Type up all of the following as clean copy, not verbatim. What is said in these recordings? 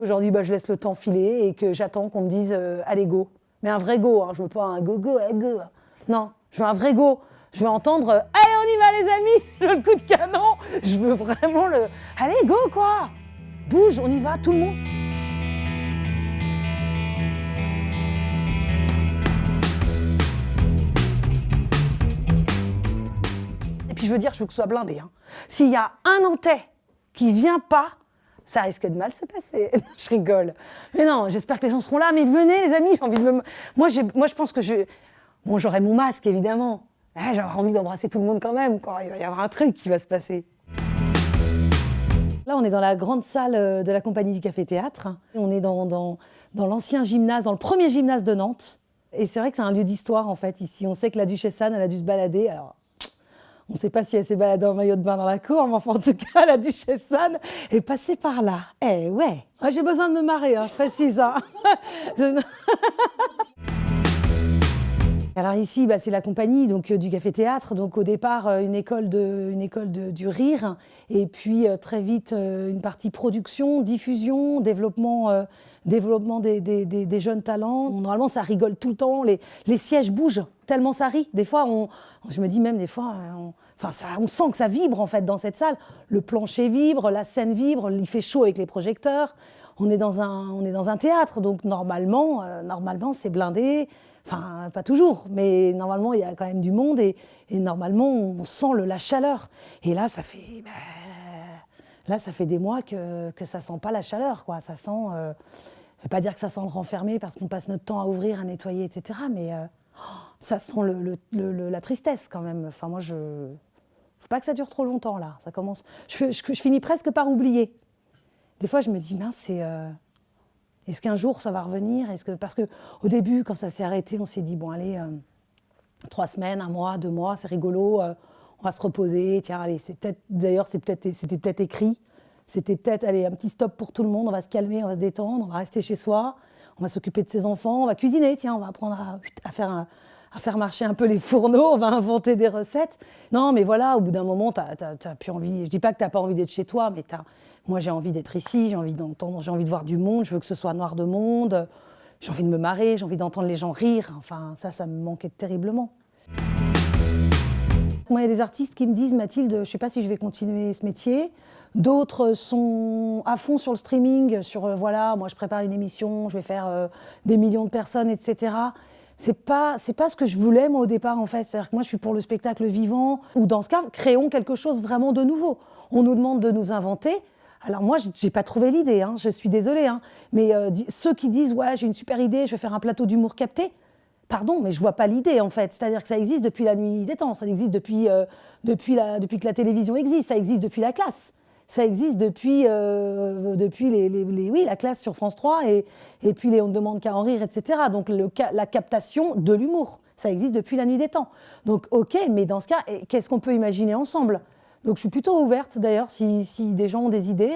Aujourd'hui, je laisse le temps filer et que j'attends qu'on me dise allez, go. Mais un vrai go, hein. Je veux pas un go. Non, je veux un vrai go. Je veux entendre allez, on y va les amis, je veux le coup de canon. Je veux vraiment le allez, go quoi. Bouge, on y va, tout le monde. Et puis je veux dire, je veux que ce soit blindé. Hein. S'il y a un Nantais qui vient pas, ça risque de mal se passer. Je rigole. Mais non, j'espère que les gens seront là. Mais venez, les amis, j'ai envie de me... Moi, je pense que bon, j'aurai mon masque, évidemment. J'aurai envie d'embrasser tout le monde quand même. Quoi. Il va y avoir un truc qui va se passer. Là, on est dans la grande salle de la compagnie du Café Théâtre. On est dans l'ancien gymnase, dans le premier gymnase de Nantes. Et c'est vrai que c'est un lieu d'histoire, en fait, ici. On sait que la duchesse Anne, elle a dû se balader. Alors, on ne sait pas si elle s'est baladée en maillot de bain dans la cour, mais enfin, en tout cas, la duchesse Anne est passée par là. Eh ouais. Moi, j'ai besoin de me marrer, hein, je précise. Hein. Alors ici, c'est la compagnie donc, du Café Théâtre. Donc au départ, une école du rire. Et puis très vite, une partie production, diffusion, développement des jeunes talents. Normalement, ça rigole tout le temps. Les sièges bougent tellement ça rit. Des fois, je me dis même des fois... on sent que ça vibre en fait dans cette salle. Le plancher vibre, la scène vibre, il fait chaud avec les projecteurs. On est dans un théâtre, donc normalement c'est blindé. Enfin, pas toujours, mais normalement il y a quand même du monde et normalement on sent la chaleur. Et là, ça fait des mois que ça sent pas la chaleur, quoi. Ça sent, je vais pas dire que ça sent le renfermé parce qu'on passe notre temps à ouvrir, à nettoyer, etc. Mais ça sent la tristesse quand même. Enfin, moi, faut pas que ça dure trop longtemps là. Ça commence. Je finis presque par oublier. Des fois, je me dis mince, est-ce qu'un jour ça va revenir? Parce que au début, quand ça s'est arrêté, on s'est dit bon allez, 3 semaines, 1 mois, 2 mois, c'est rigolo, on va se reposer. Tiens, allez, c'était peut-être écrit. C'était peut-être allez un petit stop pour tout le monde. On va se calmer, on va se détendre, on va rester chez soi, on va s'occuper de ses enfants, on va cuisiner. Tiens, on va apprendre à faire marcher un peu les fourneaux, on va inventer des recettes. Non, mais voilà, au bout d'un moment, t'as plus envie. Je dis pas que t'as pas envie d'être chez toi, mais moi, j'ai envie d'être ici, j'ai envie d'entendre, j'ai envie de voir du monde, je veux que ce soit noir de monde, j'ai envie de me marrer, j'ai envie d'entendre les gens rire. Enfin, ça me manquait terriblement. Moi, il y a des artistes qui me disent, Mathilde, je ne sais pas si je vais continuer ce métier. D'autres sont à fond sur le streaming, voilà, moi je prépare une émission, je vais faire des millions de personnes, etc. C'est pas ce que je voulais, moi, au départ, en fait. C'est-à-dire que moi, je suis pour le spectacle vivant, ou dans ce cas, créons quelque chose vraiment de nouveau. On nous demande de nous inventer. Alors moi, j'ai pas trouvé l'idée, hein, je suis désolée, hein, mais ceux qui disent « ouais, j'ai une super idée, je vais faire un plateau d'humour capté », pardon, mais je vois pas l'idée, en fait. C'est-à-dire que ça existe depuis la nuit des temps, ça existe depuis que la télévision existe, ça existe depuis la classe. Ça existe depuis la classe sur France 3 et puis les On ne demande qu'à en rire, etc. Donc la captation de l'humour, ça existe depuis la nuit des temps. Donc ok, mais dans ce cas, qu'est-ce qu'on peut imaginer ensemble? Donc je suis plutôt ouverte d'ailleurs si des gens ont des idées.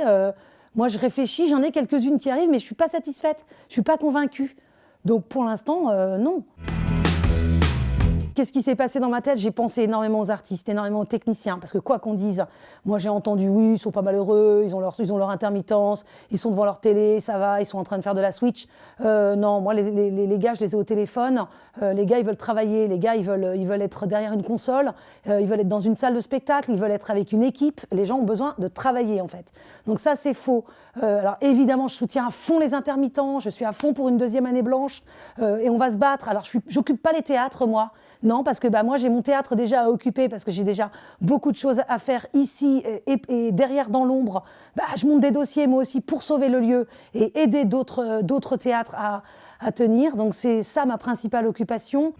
Moi je réfléchis, j'en ai quelques-unes qui arrivent, mais je ne suis pas satisfaite, je ne suis pas convaincue. Donc pour l'instant, non. Qu'est-ce qui s'est passé dans ma tête? J'ai pensé énormément aux artistes, énormément aux techniciens, parce que quoi qu'on dise, moi j'ai entendu oui, ils sont pas malheureux, ils ont leur intermittence, ils sont devant leur télé, ça va, ils sont en train de faire de la Switch. Non, moi les gars, je les ai au téléphone, les gars ils veulent travailler, les gars ils veulent être derrière une console, ils veulent être dans une salle de spectacle, ils veulent être avec une équipe, les gens ont besoin de travailler en fait. Donc ça c'est faux. Alors évidemment je soutiens à fond les intermittents, je suis à fond pour une 2e année blanche et on va se battre. Alors j'occupe pas les théâtres moi. Non, parce que moi, j'ai mon théâtre déjà à occuper, parce que j'ai déjà beaucoup de choses à faire ici et derrière dans l'ombre. Je monte des dossiers, moi aussi, pour sauver le lieu et aider d'autres théâtres à tenir. Donc, c'est ça ma principale occupation.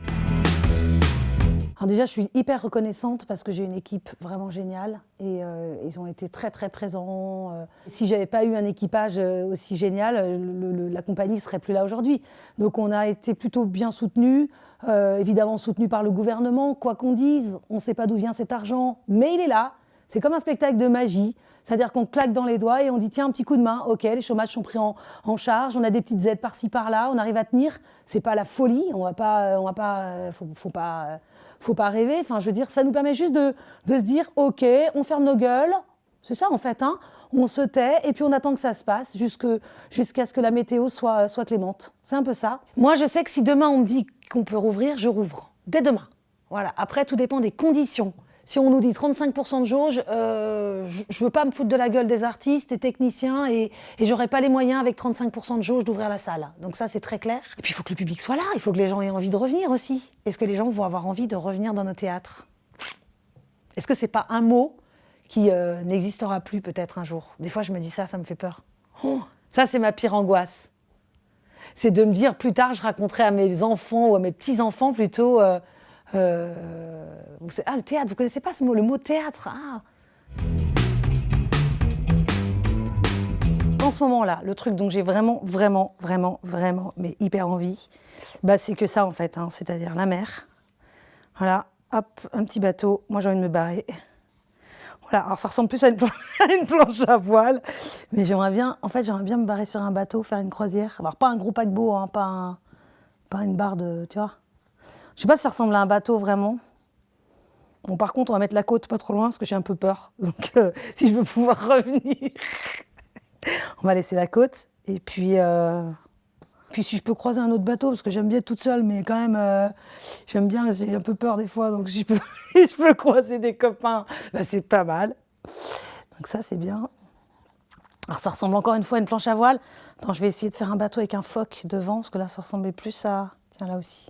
Alors déjà, je suis hyper reconnaissante parce que j'ai une équipe vraiment géniale et ils ont été très, très présents. Si je n'avais pas eu un équipage aussi génial, la compagnie ne serait plus là aujourd'hui. Donc on a été plutôt bien soutenus, évidemment soutenus par le gouvernement. Quoi qu'on dise, on ne sait pas d'où vient cet argent, mais il est là. C'est comme un spectacle de magie. C'est-à-dire qu'on claque dans les doigts et on dit tiens, un petit coup de main, ok, les chômages sont pris en charge, on a des petites aides par-ci par-là, on arrive à tenir. C'est pas la folie, faut pas rêver. Enfin, je veux dire, ça nous permet juste de se dire ok, on ferme nos gueules. C'est ça en fait, hein. on se tait et puis on attend que ça se passe jusqu'à ce que la météo soit clémente. C'est un peu ça. Moi, je sais que si demain on me dit qu'on peut rouvrir, je rouvre. Dès demain. Voilà. Après, tout dépend des conditions. Si on nous dit 35% de jauge, je veux pas me foutre de la gueule des artistes, des techniciens et j'aurai pas les moyens avec 35% de jauge d'ouvrir la salle. Donc ça, c'est très clair. Et puis, il faut que le public soit là. Il faut que les gens aient envie de revenir aussi. Est-ce que les gens vont avoir envie de revenir dans nos théâtres ? Est-ce que c'est pas un mot qui n'existera plus peut-être un jour ? Des fois, je me dis ça me fait peur. Ça, c'est ma pire angoisse. C'est de me dire plus tard, je raconterai à mes enfants ou à mes petits-enfants plutôt... le théâtre, vous connaissez pas ce mot, le mot théâtre. En ce moment-là, le truc dont j'ai vraiment, mais hyper envie, c'est que ça en fait, c'est-à-dire la mer. Voilà, hop, un petit bateau, moi j'ai envie de me barrer. Voilà, alors ça ressemble plus à une planche à voile, mais j'aimerais bien me barrer sur un bateau, faire une croisière. Alors pas un gros paquebot, pas une barre de, tu vois. Je sais pas si ça ressemble à un bateau vraiment. Bon, par contre, on va mettre la côte pas trop loin parce que j'ai un peu peur. Donc, si je veux pouvoir revenir, on va laisser la côte. Et puis si je peux croiser un autre bateau, parce que j'aime bien être toute seule, mais quand même, j'aime bien, j'ai un peu peur des fois. Donc, si je peux croiser des copains, c'est pas mal. Donc ça, c'est bien. Alors, ça ressemble encore une fois à une planche à voile. Attends, je vais essayer de faire un bateau avec un phoque devant, parce que là, ça ressemblait plus à... Tiens, là aussi.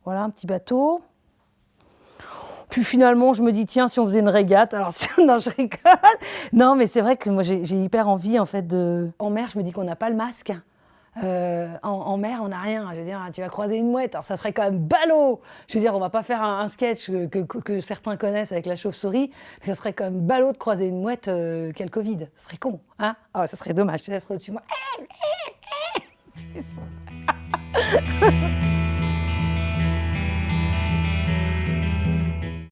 Voilà, un petit bateau. Puis finalement, je me dis, tiens, si on faisait une régate, alors non, je rigole. Non, mais c'est vrai que moi, j'ai hyper envie, en fait, de... En mer, je me dis qu'on n'a pas le masque. En mer, on n'a rien. Je veux dire, tu vas croiser une mouette. Alors, ça serait quand même ballot. Je veux dire, on va pas faire un sketch que certains connaissent avec la chauve-souris, mais ça serait quand même ballot de croiser une mouette qui a le Covid. Ce serait con, hein ? Ah, ça serait dommage. Tu laisserais au-dessus de moi. Tu sais.